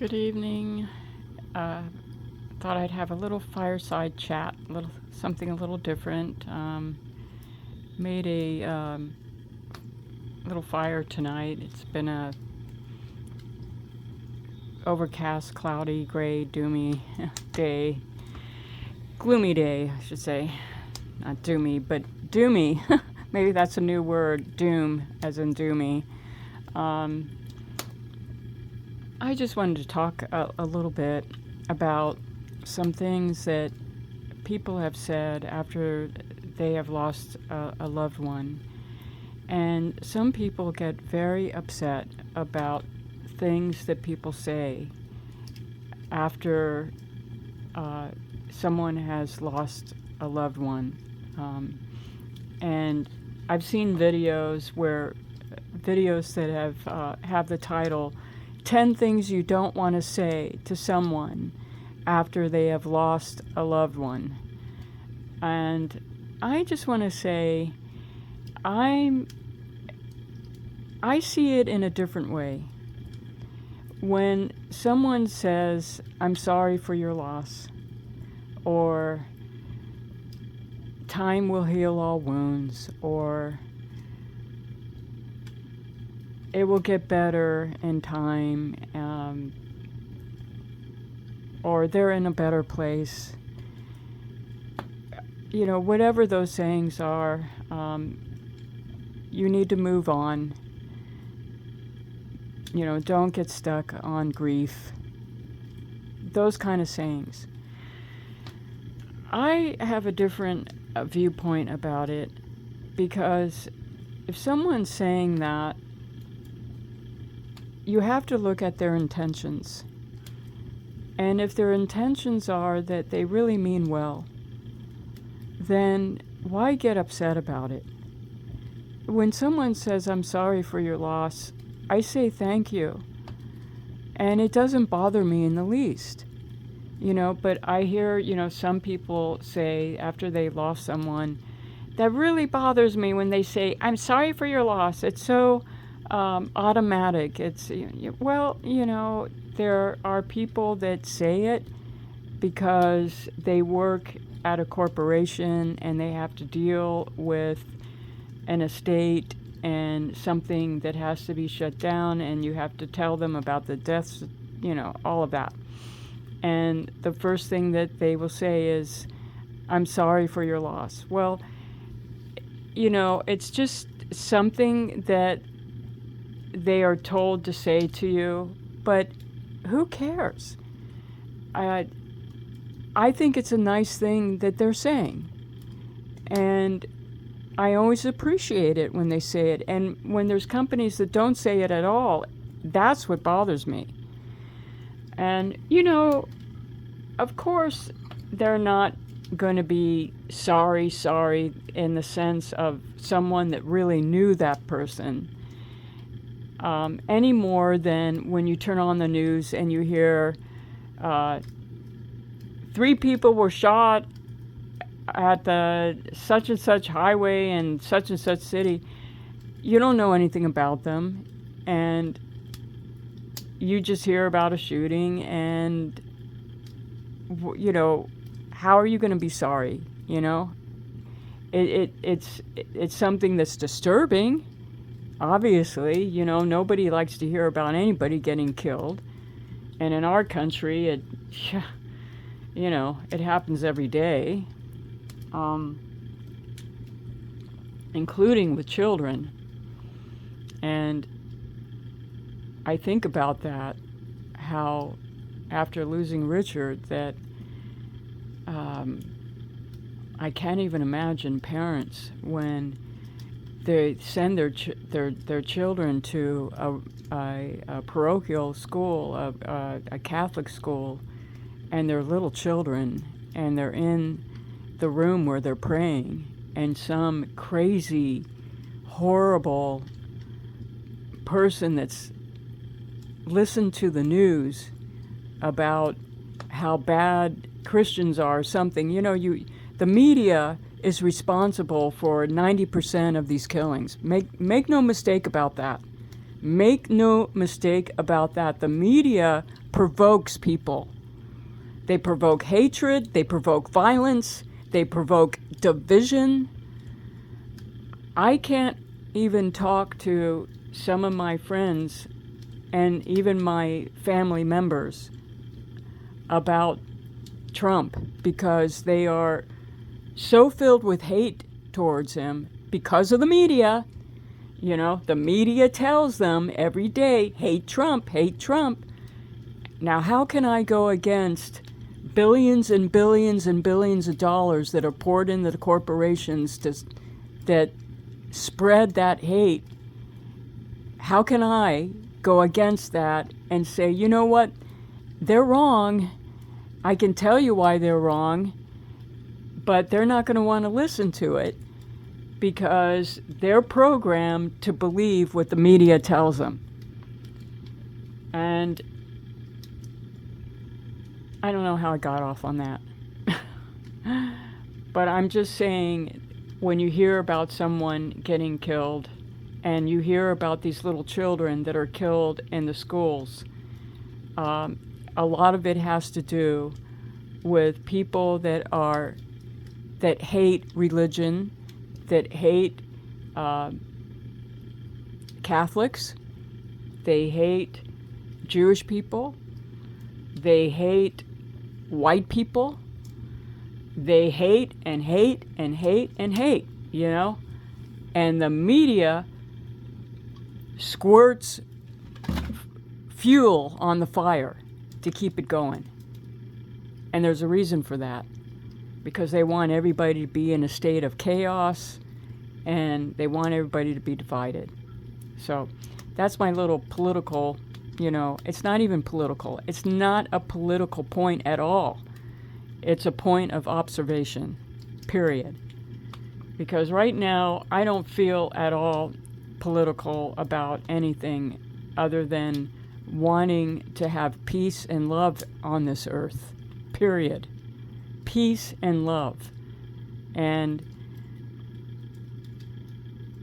Good evening. Thought I'd have a little fireside chat, something a little different. Made a little fire tonight. It's been a overcast, cloudy, gray, doomy day. Gloomy day, I should say. Not doomy, but doomy. Maybe that's a new word. Doom, as in doomy. I just wanted to talk a little bit about some things that people have said after they have lost a loved one. And some people get very upset about things that people say after someone has lost a loved one. And I've seen videos that have the title 10 things you don't want to say to someone after they have lost a loved one. And I just want to say I see it in a different way. When someone says, "I'm sorry for your loss," or "time will heal all wounds," or "it will get better in time," or "they're in a better place." You know, whatever those sayings are, you need to move on. You know, don't get stuck on grief. Those kind of sayings. I have a different viewpoint about it, because if someone's saying that, you have to look at their intentions. And if their intentions are that they really mean well, then why get upset about it? When someone says, "I'm sorry for your loss," I say thank you. And it doesn't bother me in the least. You know, but I hear, some people say after they lost someone, that really bothers me when they say, "I'm sorry for your loss." It's so automatic. It's, well, there are people that say it because they work at a corporation and they have to deal with an estate and something that has to be shut down, and you have to tell them about the deaths, all of that. And the first thing that they will say is, "I'm sorry for your loss." Well, it's just something that they are told to say to you, but who cares? I think it's a nice thing that they're saying. And I always appreciate it when they say it. And when there's companies that don't say it at all, that's what bothers me. And, of course, they're not going to be sorry in the sense of someone that really knew that person. Any more than when you turn on the news and you hear 3 people were shot at the such and such highway in such and such city. You don't know anything about them, and you just hear about a shooting, and how are you going to be sorry? It's something that's disturbing. Obviously, nobody likes to hear about anybody getting killed. And in our country, it happens every day, including with children. And I think about that, how after losing Richard, that I can't even imagine parents when they send their children to a parochial school, a Catholic school, and they're little children, and they're in the room where they're praying, and some crazy, horrible person that's listened to the news about how bad Christians are or something. The media is responsible for 90% of these killings. Make no mistake about that. Make no mistake about that. The media provokes people. They provoke hatred, they provoke violence, they provoke division. I can't even talk to some of my friends and even my family members about Trump because they are so filled with hate towards him because of the media. You know, the media tells them every day, hate Trump, hate Trump. Now, how can I go against billions and billions and billions of dollars that are poured into the corporations that spread that hate? How can I go against that and say, you know what, they're wrong. I can tell you why they're wrong, but they're not going to want to listen to it because they're programmed to believe what the media tells them. And I don't know how I got off on that. But I'm just saying, when you hear about someone getting killed and you hear about these little children that are killed in the schools, a lot of it has to do with people that hate religion, that hate Catholics, they hate Jewish people, they hate white people, they hate and hate and hate and hate, you know? And the media squirts fuel on the fire to keep it going. And there's a reason for that. Because they want everybody to be in a state of chaos and they want everybody to be divided. So that's my little political, it's not even political. It's not a political point at all. It's a point of observation, period. Because right now, I don't feel at all political about anything other than wanting to have peace and love on this earth, period. Peace and love. And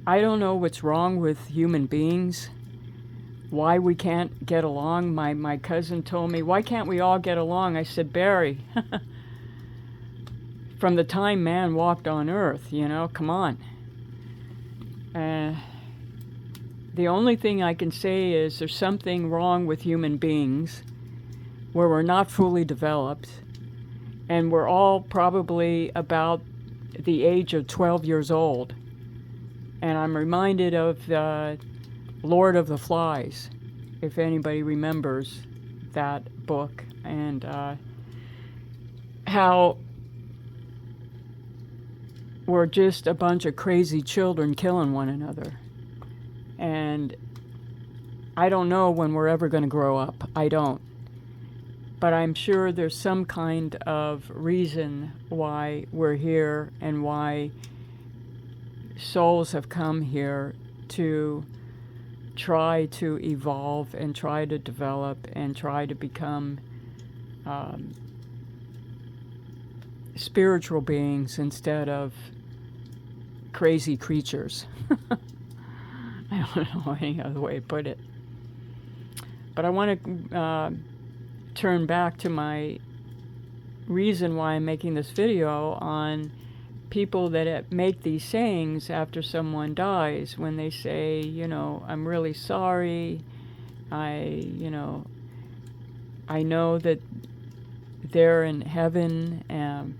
I don't know what's wrong with human beings, why we can't get along. My cousin told me, why can't we all get along? I said, Barry, from the time man walked on earth, come on. The only thing I can say is there's something wrong with human beings where we're not fully developed. And we're all probably about the age of 12 years old. And I'm reminded of the Lord of the Flies, if anybody remembers that book, and how we're just a bunch of crazy children killing one another. And I don't know when we're ever going to grow up. I don't. But I'm sure there's some kind of reason why we're here and why souls have come here to try to evolve and try to develop and try to become spiritual beings instead of crazy creatures. I don't know any other way to put it. But I want to turn back to my reason why I'm making this video on people that make these sayings after someone dies, when they say, I'm really sorry, I know that they're in heaven,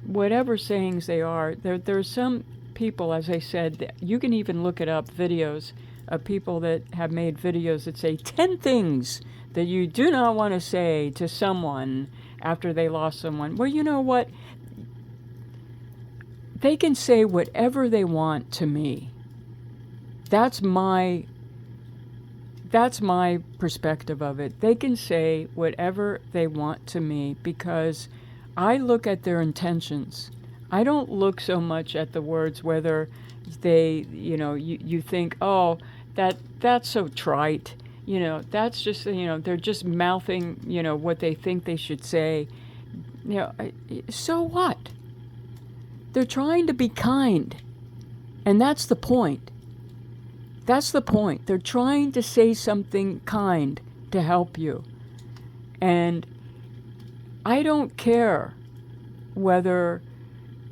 whatever sayings they are. There's some people, as I said, that you can even look it up, videos of people that have made videos that say 10 things that you do not want to say to someone after they lost someone. Well, you know what? They can say whatever they want to me. That's my perspective of it. They can say whatever they want to me because I look at their intentions. I don't look so much at the words, whether they, you think, oh, that's so trite. That's just, they're just mouthing, what they think they should say. So what? They're trying to be kind. And that's the point. That's the point. They're trying to say something kind to help you. And I don't care whether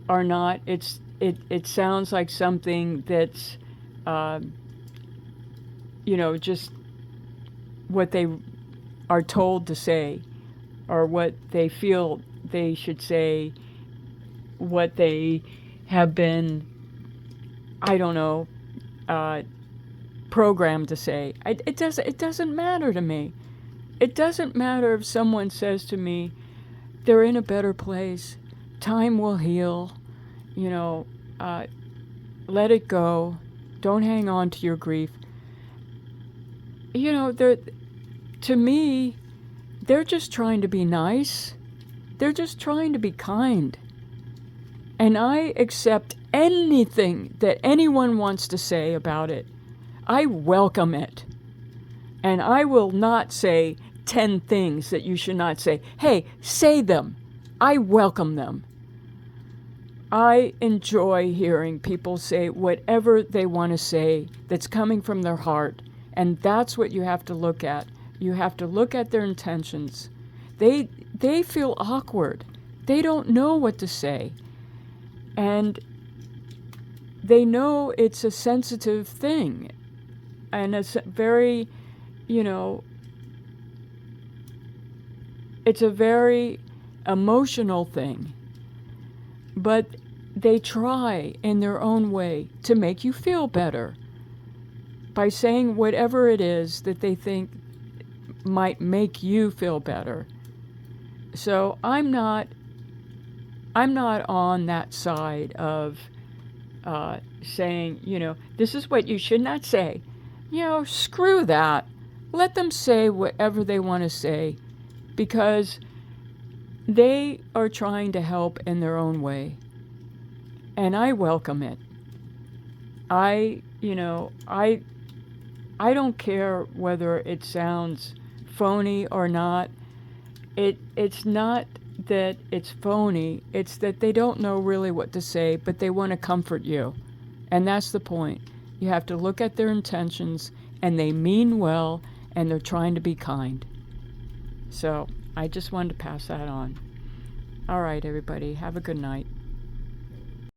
or not it sounds like something that's, just what they are told to say, or what they feel they should say, what they have been, I don't know, programmed to say. It doesn't matter to me. It doesn't matter if someone says to me, they're in a better place, time will heal, let it go, don't hang on to your grief. To me, they're just trying to be nice. They're just trying to be kind. And I accept anything that anyone wants to say about it. I welcome it. And I will not say 10 things that you should not say. Hey, say them. I welcome them. I enjoy hearing people say whatever they want to say that's coming from their heart. And that's what you have to look at. You have to look at their intentions. They feel awkward. They don't know what to say. And they know it's a sensitive thing. And it's very, it's a very emotional thing. But they try in their own way to make you feel better by saying whatever it is that they think might make you feel better. So I'm not on that side of saying, this is what you should not say. Screw that. Let them say whatever they want to say, because they are trying to help in their own way. And I welcome it. I don't care whether it sounds phony or not. It's not that it's phony, it's that they don't know really what to say, but they want to comfort you. And that's the point. You have to look at their intentions, and they mean well, and they're trying to be kind. So I just wanted to pass that on. All right, everybody, have a good night.